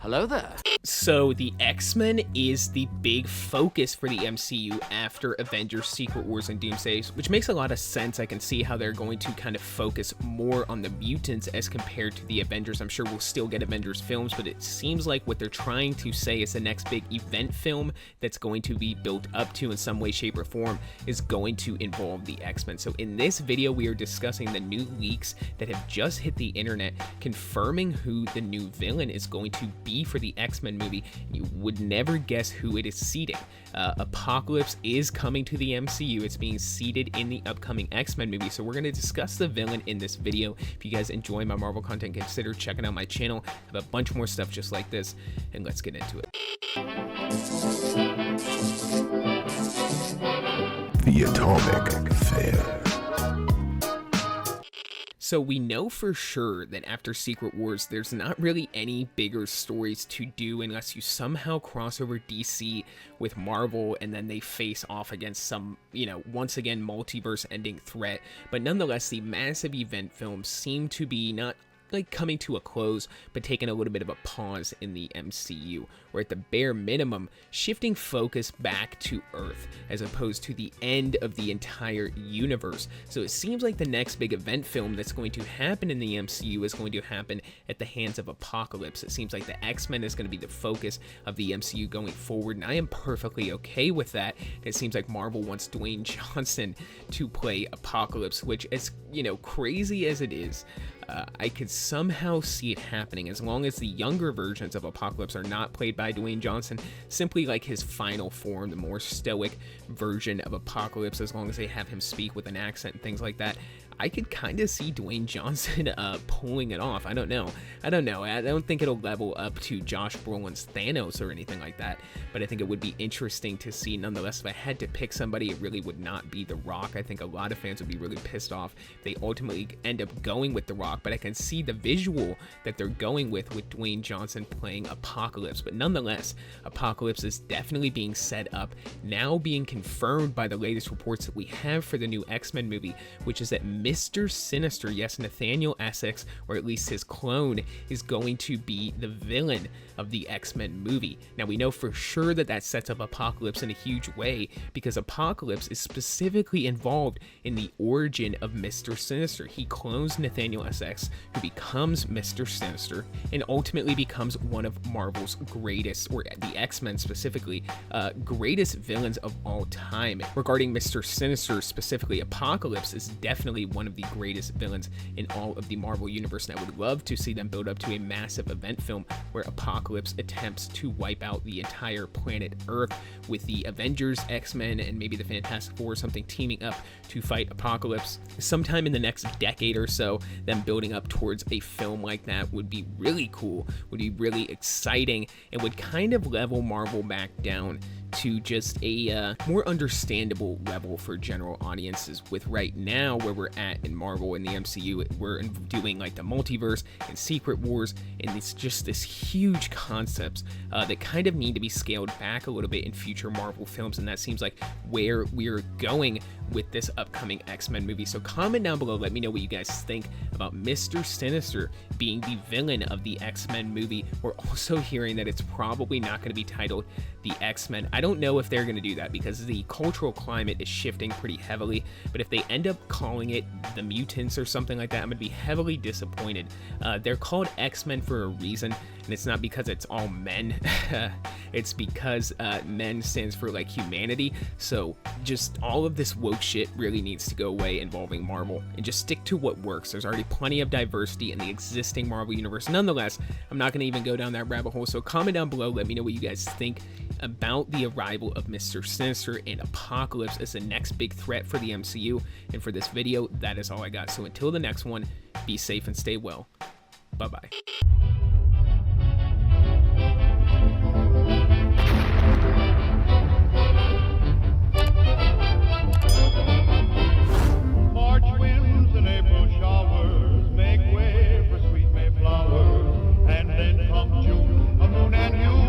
Hello there. So the X-Men is the big focus for the MCU after Avengers, Secret Wars, and Doomsday, which makes a lot of sense. I can see how they're going to kind of focus more on the mutants as compared to the Avengers. I'm sure we'll still get Avengers films, but it seems like what they're trying to say is the next big event film that's going to be built up to in some way, shape, or form is going to involve the X-Men. So in this video, we are discussing the new leaks that have just hit the internet, confirming who the new villain is going to be for the X-Men movie. You would never guess who it is seeding. Apocalypse is coming to the MCU. It's being seeded in the upcoming X-Men movie. So we're going to discuss the villain in this video. If you guys enjoy my Marvel content, consider checking out my channel. I have a bunch more stuff just like this, and let's get into it. The Atomic Fair. So we know for sure that after Secret Wars, there's not really any bigger stories to do unless you somehow cross over DC with Marvel and then they face off against some, once again, multiverse ending threat. But nonetheless, the massive event films seem to be not like coming to a close, but taking a little bit of a pause in the MCU, or at the bare minimum, shifting focus back to Earth as opposed to the end of the entire universe. So it seems like the next big event film that's going to happen in the MCU is going to happen at the hands of Apocalypse. It seems like the X-Men is going to be the focus of the MCU going forward, and I am perfectly okay with that. It seems like Marvel wants Dwayne Johnson to play Apocalypse, which, as crazy as it is, I could somehow see it happening as long as the younger versions of Apocalypse are not played by Dwayne Johnson, simply like his final form, the more stoic version of Apocalypse, as long as they have him speak with an accent and things like that. I could kind of see Dwayne Johnson pulling it off. I don't know. I don't think it'll level up to Josh Brolin's Thanos or anything like that, but I think it would be interesting to see nonetheless. If I had to pick somebody, it really would not be The Rock. I think a lot of fans would be really pissed off if they ultimately end up going with The Rock, but I can see the visual that they're going with Dwayne Johnson playing Apocalypse. But nonetheless, Apocalypse is definitely being set up, now being confirmed by the latest reports that we have for the new X-Men movie, which is that Mr. Sinister, yes, Nathaniel Essex, or at least his clone, is going to be the villain of the X-Men movie. Now, we know for sure that that sets up Apocalypse in a huge way, because Apocalypse is specifically involved in the origin of Mr. Sinister. He clones Nathaniel Essex, who becomes Mr. Sinister, and ultimately becomes one of Marvel's greatest, or the X-Men specifically, greatest villains of all time. Regarding Mr. Sinister specifically, Apocalypse is definitely one of the greatest villains in all of the Marvel universe, and I would love to see them build up to a massive event film where Apocalypse attempts to wipe out the entire planet Earth, with the Avengers, X-Men, and maybe the Fantastic Four or something teaming up to fight Apocalypse. Sometime in the next decade or so, them building up towards a film like that would be really cool, would be really exciting, and would kind of level Marvel back down to just a more understandable level for general audiences. With right now where we're at in Marvel and the MCU, we're doing like the multiverse and Secret Wars, and it's just this huge concepts that kind of need to be scaled back a little bit in future Marvel films, and that seems like where we're going with this upcoming X-Men movie. So comment down below, let me know what you guys think about Mr. Sinister being the villain of the X-Men movie. We're also hearing that it's probably not going to be titled the X-Men. I don't know if they're going to do that because the cultural climate is shifting pretty heavily, but if they end up calling it the Mutants or something like that, I'm going to be heavily disappointed. They're called X-Men for a reason, and it's not because it's all men. It's because men stands for like humanity. So just all of this woke shit really needs to go away involving Marvel, and just stick to what works. There's already plenty of diversity in the existing Marvel universe. Nonetheless, I'm not going to even go down that rabbit hole, so comment down below, let me know what you guys think about the arrival of Mr. Sinister and Apocalypse as the next big threat for the MCU. And for this video, that is all I got. So until the next one, be safe and stay well. Bye-bye. March winds and April showers make way for sweet May flowers, and then come June, a moon and you